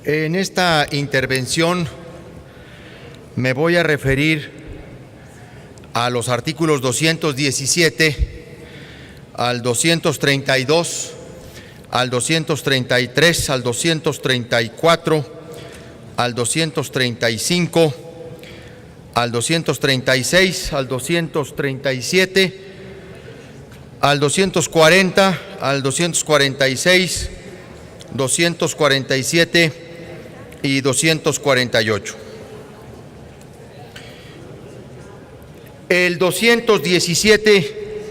En esta intervención me voy a referir a los artículos 217, al 232, al 233, al 234, al 235, al 236, al 237, al 240, al 246, 247 y 248. El 217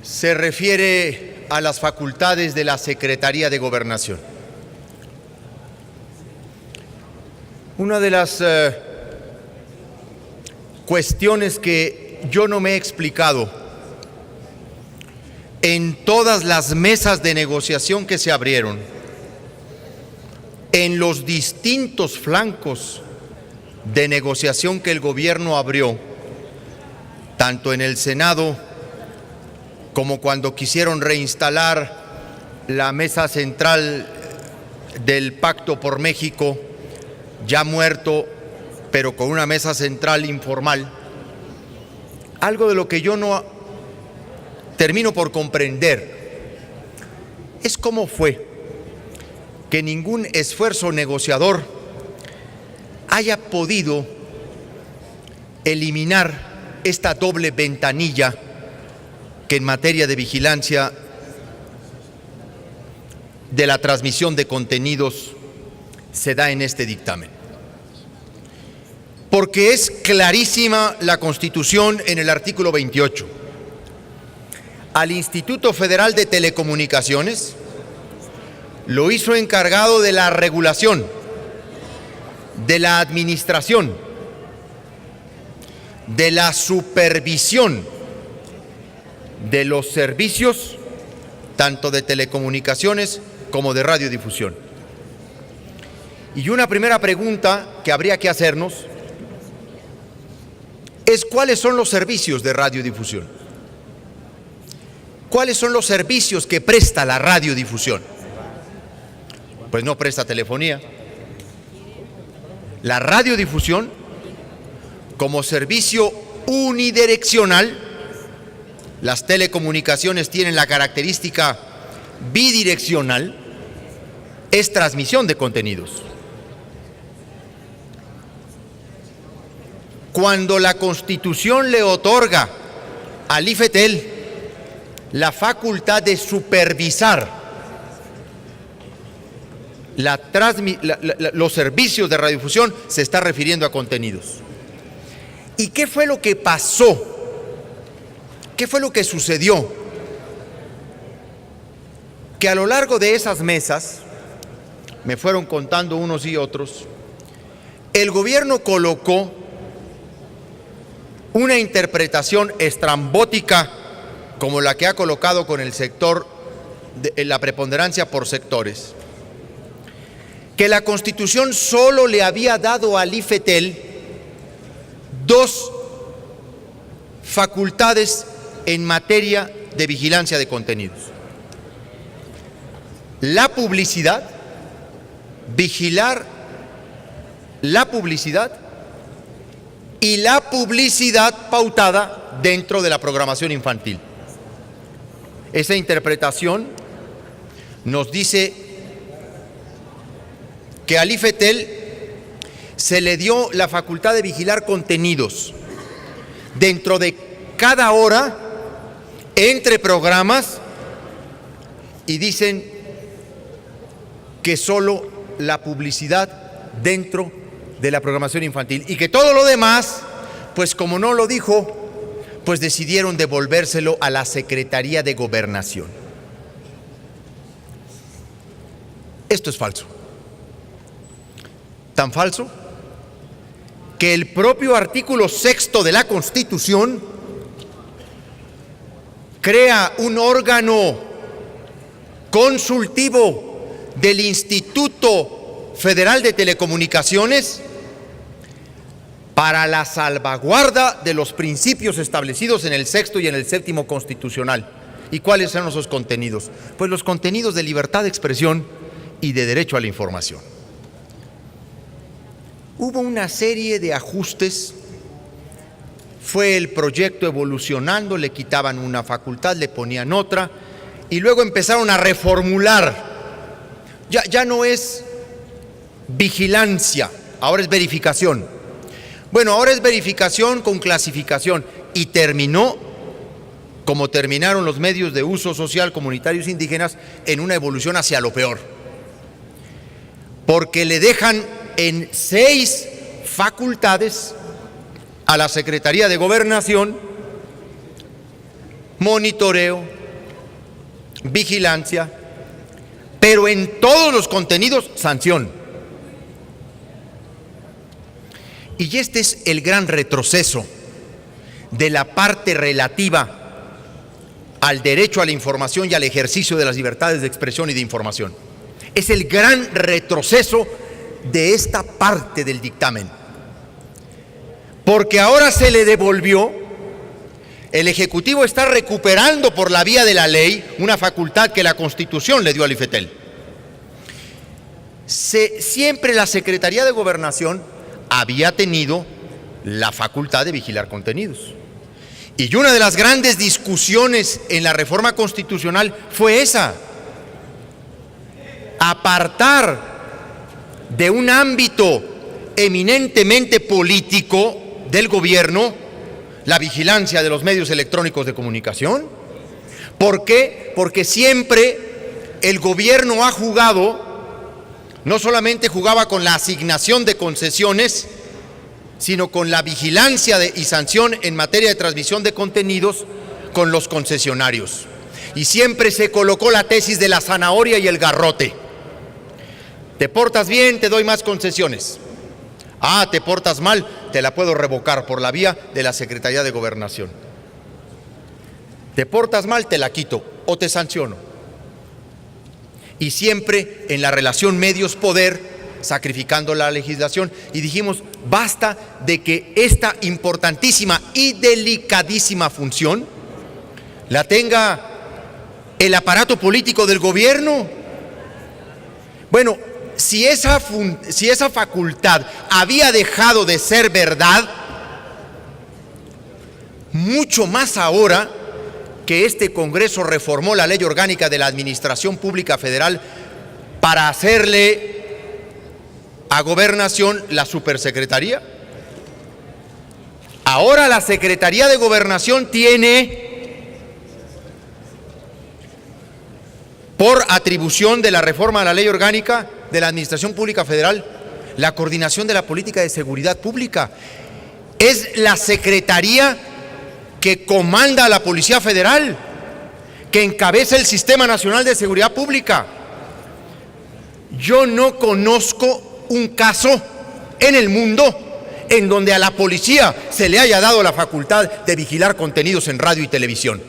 se refiere a las facultades de la Secretaría de Gobernación. Una de las cuestiones que yo no me he explicado en todas las mesas de negociación que se abrieron, en los distintos flancos de negociación que el gobierno abrió, tanto en el Senado como cuando quisieron reinstalar la mesa central del Pacto por México, ya muerto, pero con una mesa central informal. Algo de lo que yo no termino por comprender es cómo fue que ningún esfuerzo negociador haya podido eliminar esta doble ventanilla que en materia de vigilancia de la transmisión de contenidos se da en este dictamen. Porque es clarísima la Constitución en el artículo 28. Al Instituto Federal de Telecomunicaciones lo hizo encargado de la regulación, de la administración, de la supervisión de los servicios, tanto de telecomunicaciones como de radiodifusión. Y una primera pregunta que habría que hacernos es: ¿cuáles son los servicios de radiodifusión? ¿Cuáles son los servicios que presta la radiodifusión? Pues no presta telefonía. La radiodifusión, como servicio unidireccional, las telecomunicaciones tienen la característica bidireccional, es transmisión de contenidos. Cuando la Constitución le otorga al IFETEL la facultad de supervisar los servicios de radiodifusión, se está refiriendo a contenidos. ¿Y qué fue lo que pasó? ¿Qué fue lo que sucedió? Que a lo largo de esas mesas, me fueron contando unos y otros, el gobierno colocó una interpretación estrambótica como la que ha colocado con el sector de la preponderancia por sectores, que la Constitución solo le había dado al IFETEL dos facultades en materia de vigilancia de contenidos: la publicidad, vigilar la publicidad, y la publicidad pautada dentro de la programación infantil. Esa interpretación nos dice que al IFETEL se le dio la facultad de vigilar contenidos dentro de cada hora entre programas, y dicen que solo la publicidad dentro de la programación infantil, y que todo lo demás, pues como no lo dijo, pues decidieron devolvérselo a la Secretaría de Gobernación. Esto es falso. Tan falso que el propio artículo 6º de la Constitución crea un órgano consultivo del Instituto Federal de Telecomunicaciones para la salvaguarda de los principios establecidos en el 6º y en el 7º constitucional. ¿Y cuáles son esos contenidos? Pues los contenidos de libertad de expresión y de derecho a la información. Hubo una serie de ajustes, fue el proyecto evolucionando, le quitaban una facultad, le ponían otra, y luego empezaron a reformular. Ya no es vigilancia, ahora es verificación. Bueno, ahora es verificación con clasificación, y terminó, como terminaron los medios de uso social comunitarios indígenas, en una evolución hacia lo peor. Porque le dejan en 6 facultades a la Secretaría de Gobernación: monitoreo, vigilancia, pero en todos los contenidos, sanción. Y este es el gran retroceso de la parte relativa al derecho a la información y al ejercicio de las libertades de expresión y de información. Es el gran retroceso de esta parte del dictamen, porque ahora se le devolvió, el Ejecutivo está recuperando por la vía de la ley una facultad que la Constitución le dio al IFETEL. Siempre la Secretaría de Gobernación había tenido la facultad de vigilar contenidos. Y una de las grandes discusiones en la reforma constitucional fue esa: apartar de un ámbito eminentemente político del gobierno la vigilancia de los medios electrónicos de comunicación. ¿Por qué? Porque siempre el gobierno ha jugado, no solamente jugaba con la asignación de concesiones, sino con la vigilancia y sanción en materia de transmisión de contenidos con los concesionarios. Y siempre se colocó la tesis de la zanahoria y el garrote. Te portas bien, te doy más concesiones. Ah, te portas mal, te la puedo revocar por la vía de la Secretaría de Gobernación. Te portas mal, te la quito o te sanciono. Y siempre en la relación medios-poder, sacrificando la legislación. Y dijimos, basta de que esta importantísima y delicadísima función la tenga el aparato político del gobierno. Bueno, si esa facultad había dejado de ser verdad, mucho más ahora que este Congreso reformó la Ley Orgánica de la Administración Pública Federal para hacerle a Gobernación la supersecretaría. Ahora la Secretaría de Gobernación tiene, por atribución de la reforma a la Ley Orgánica de la Administración Pública Federal, la coordinación de la política de seguridad pública. Es la Secretaría que comanda a la Policía Federal, que encabeza el Sistema Nacional de Seguridad Pública. Yo no conozco un caso en el mundo en donde a la policía se le haya dado la facultad de vigilar contenidos en radio y televisión.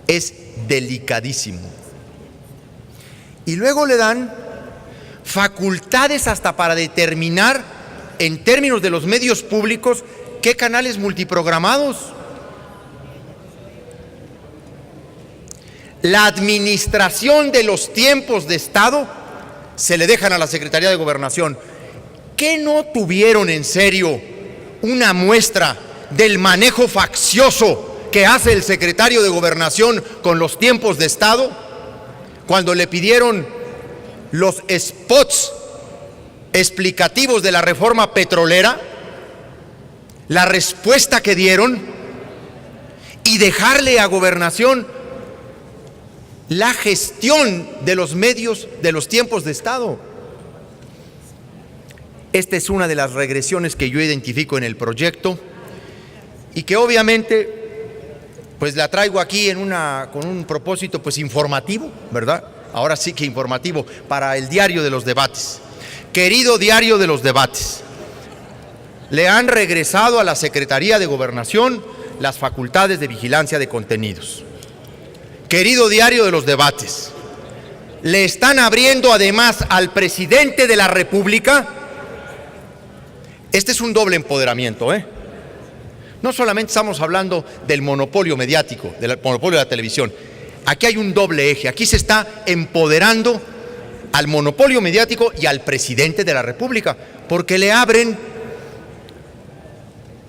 Es delicadísimo. Y luego le dan facultades hasta para determinar, en términos de los medios públicos, qué canales multiprogramados. La administración de los tiempos de Estado se le dejan a la Secretaría de Gobernación. ¿Qué no tuvieron en serio una muestra del manejo faccioso que hace el secretario de Gobernación con los tiempos de Estado, cuando le pidieron los spots explicativos de la reforma petrolera, la respuesta que dieron, y dejarle a Gobernación la gestión de los medios de los tiempos de Estado? Esta es una de las regresiones que yo identifico en el proyecto y que obviamente pues la traigo aquí con un propósito pues informativo, ¿verdad? Ahora sí que informativo, para el diario de los debates. Querido diario de los debates, le han regresado a la Secretaría de Gobernación las facultades de vigilancia de contenidos. Querido diario de los debates, le están abriendo además al presidente de la República. Este es un doble empoderamiento, No solamente estamos hablando del monopolio mediático, del monopolio de la televisión. aquí hay un doble eje, aquí se está empoderando al monopolio mediático y al presidente de la República, porque le abren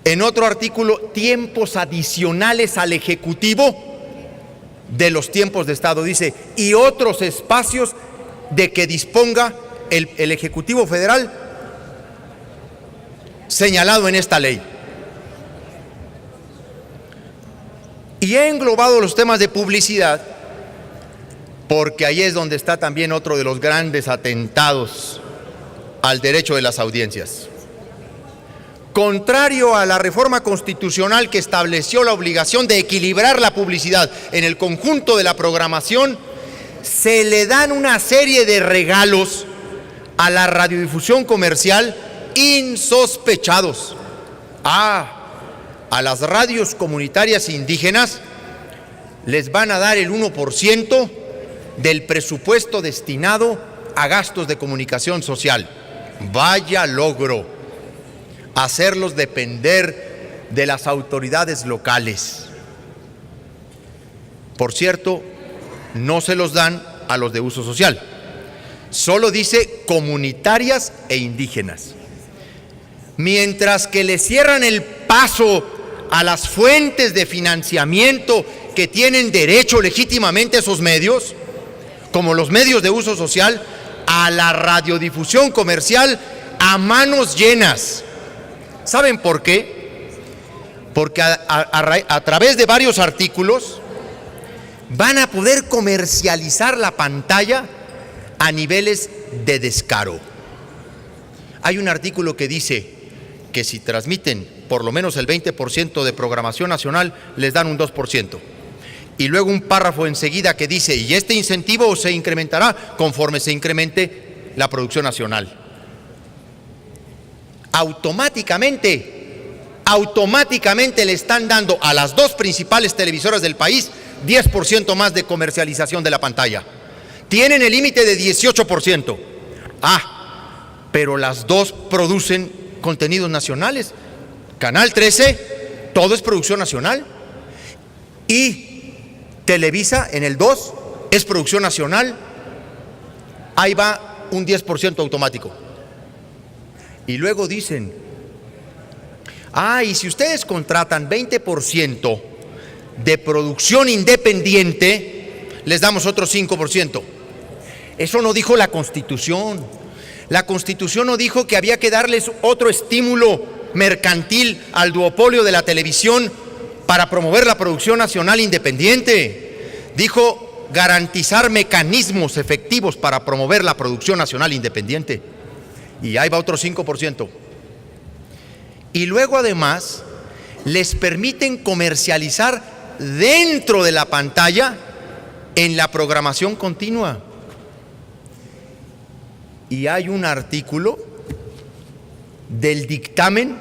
en otro artículo tiempos adicionales al Ejecutivo de los tiempos de Estado, dice, y otros espacios de que disponga el Ejecutivo Federal señalado en esta ley. Y he englobado los temas de publicidad porque ahí es donde está también otro de los grandes atentados al derecho de las audiencias. Contrario a la reforma constitucional que estableció la obligación de equilibrar la publicidad en el conjunto de la programación, se le dan una serie de regalos a la radiodifusión comercial insospechados. A las radios comunitarias indígenas les van a dar el 1% del presupuesto destinado a gastos de comunicación social. Vaya logro, hacerlos depender de las autoridades locales. Por cierto, no se los dan a los de uso social. Solo dice comunitarias e indígenas. Mientras que le cierran el paso a las fuentes de financiamiento que tienen derecho legítimamente a esos medios, como los medios de uso social, a la radiodifusión comercial a manos llenas. ¿Saben por qué? Porque a través de varios artículos van a poder comercializar la pantalla a niveles de descaro. Hay un artículo que dice que si transmiten por lo menos el 20% de programación nacional, les dan un 2%. Y luego un párrafo enseguida que dice, y este incentivo se incrementará conforme se incremente la producción nacional. Automáticamente le están dando a las dos principales televisoras del país 10% más de comercialización de la pantalla. Tienen el límite de 18%. Pero las dos producen contenidos nacionales. Canal 13, todo es producción nacional. Y Televisa en el 2 es producción nacional. Ahí va un 10% automático. Y luego dicen, y si ustedes contratan 20% de producción independiente, les damos otro 5%. Eso no dijo la Constitución. La Constitución no dijo que había que darles otro estímulo mercantil al duopolio de la televisión para promover la producción nacional independiente. Dijo garantizar mecanismos efectivos para promover la producción nacional independiente. Y ahí va otro 5%. Y luego además les permiten comercializar dentro de la pantalla en la programación continua. Y hay un artículo del dictamen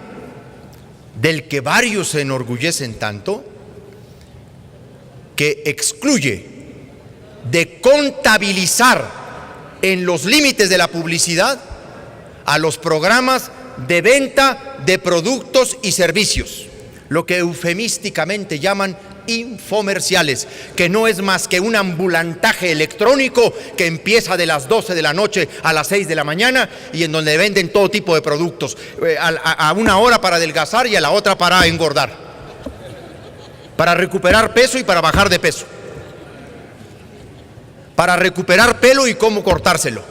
del que varios se enorgullecen tanto, que excluye de contabilizar en los límites de la publicidad a los programas de venta de productos y servicios, lo que eufemísticamente llaman infomerciales, que no es más que un ambulantaje electrónico que empieza de las 12 de la noche a las 6 de la mañana y en donde venden todo tipo de productos, a una hora para adelgazar y a la otra para engordar, para recuperar peso y para bajar de peso, para recuperar pelo y cómo cortárselo.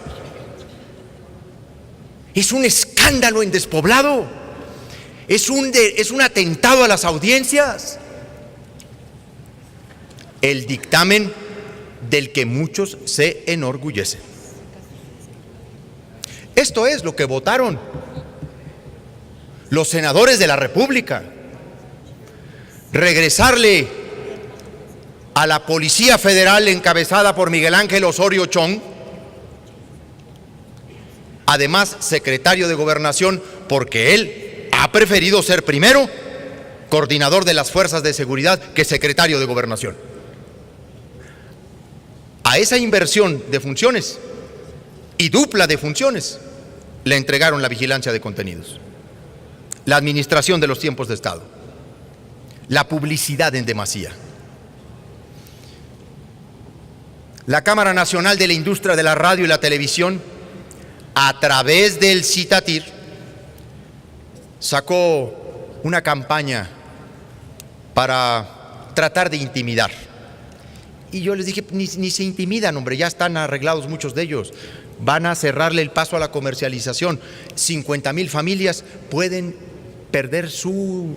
Es un escándalo en despoblado, es un atentado a las audiencias. El dictamen del que muchos se enorgullecen. Esto es lo que votaron los senadores de la República. Regresarle a la Policía Federal encabezada por Miguel Ángel Osorio Chong, además secretario de Gobernación, porque él ha preferido ser primero coordinador de las fuerzas de seguridad que secretario de Gobernación. A esa inversión de funciones y dupla de funciones le entregaron la vigilancia de contenidos, la administración de los tiempos de Estado, la publicidad en demasía. la Cámara Nacional de la Industria de la Radio y la Televisión, a través del CITATIR, sacó una campaña para tratar de intimidar. Y yo les dije, ni se intimidan, hombre, ya están arreglados muchos de ellos. Van a cerrarle el paso a la comercialización. 50,000 familias pueden perder su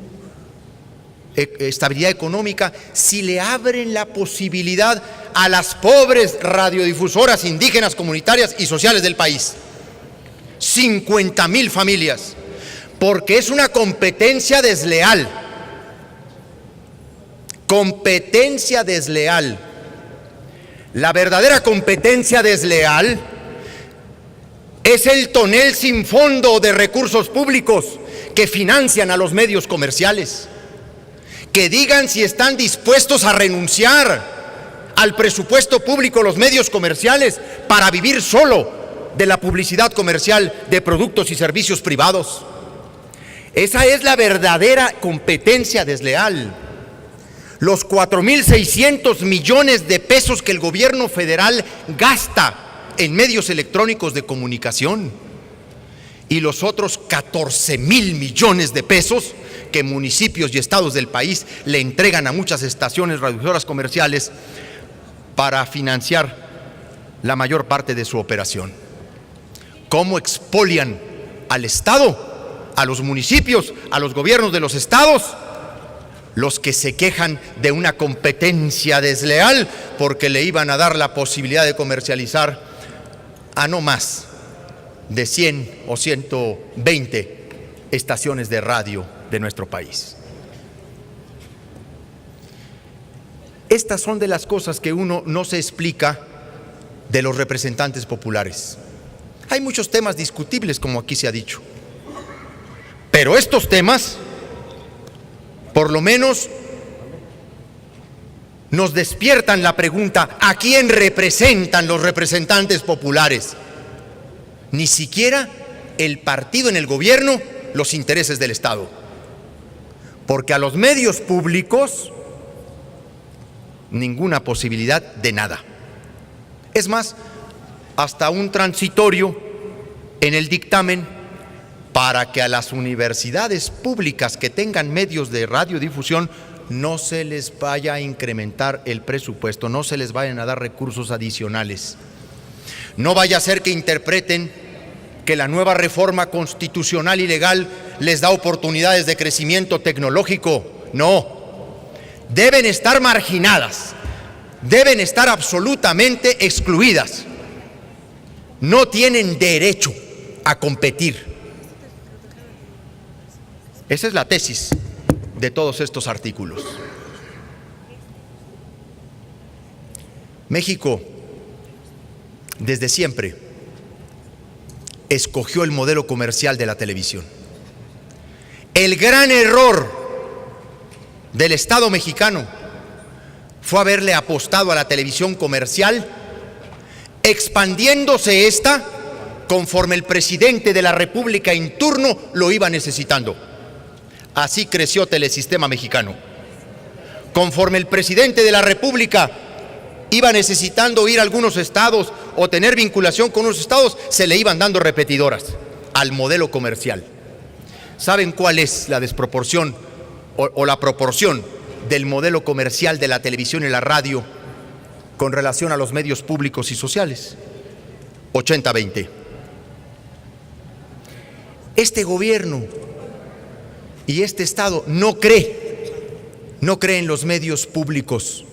estabilidad económica si le abren la posibilidad a las pobres radiodifusoras indígenas, comunitarias y sociales del país. 50,000 familias, porque es una competencia desleal. Competencia desleal. La verdadera competencia desleal es el tonel sin fondo de recursos públicos que financian a los medios comerciales. Que digan si están dispuestos a renunciar al presupuesto público los medios comerciales para vivir solo de la publicidad comercial de productos y servicios privados. Esa es la verdadera competencia desleal. Los 4,600 millones de pesos que el gobierno federal gasta en medios electrónicos de comunicación y los otros 14,000 millones de pesos que municipios y estados del país le entregan a muchas estaciones radiodifusoras comerciales para financiar la mayor parte de su operación. ¿Cómo expolian al Estado, a los municipios, a los gobiernos de los estados? Los que se quejan de una competencia desleal porque le iban a dar la posibilidad de comercializar a no más de 100 o 120 estaciones de radio de nuestro país. Estas son de las cosas que uno no se explica de los representantes populares. Hay muchos temas discutibles, como aquí se ha dicho, pero estos temas por lo menos nos despiertan la pregunta: ¿a quién representan los representantes populares? Ni siquiera el partido en el gobierno, los intereses del Estado. Porque a los medios públicos, ninguna posibilidad de nada. Es más, hasta un transitorio en el dictamen para que a las universidades públicas que tengan medios de radiodifusión no se les vaya a incrementar el presupuesto, no se les vayan a dar recursos adicionales. No vaya a ser que interpreten que la nueva reforma constitucional y legal les da oportunidades de crecimiento tecnológico. No, deben estar marginadas, deben estar absolutamente excluidas. No tienen derecho a competir. Esa es la tesis de todos estos artículos. México, desde siempre, escogió el modelo comercial de la televisión. El gran error del Estado mexicano fue haberle apostado a la televisión comercial, expandiéndose esta conforme el presidente de la República en turno lo iba necesitando. Así creció Telesistema Mexicano. Conforme el presidente de la República iba necesitando ir a algunos estados o tener vinculación con unos estados, se le iban dando repetidoras al modelo comercial. ¿Saben cuál es la desproporción o la proporción del modelo comercial de la televisión y la radio con relación a los medios públicos y sociales? 80-20. Este gobierno y este Estado no cree en los medios públicos.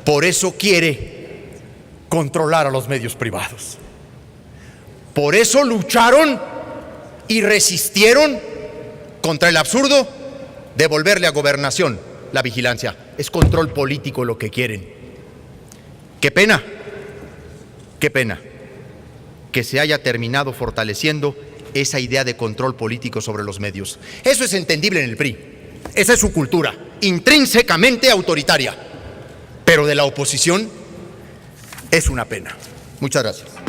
Por eso quiere controlar a los medios privados. Por eso lucharon y resistieron contra el absurdo de volverle a Gobernación la vigilancia. Es control político lo que quieren. Qué pena que se haya terminado fortaleciendo esa idea de control político sobre los medios. Eso es entendible en el PRI. Esa es su cultura, intrínsecamente autoritaria. Pero de la oposición es una pena. Muchas gracias.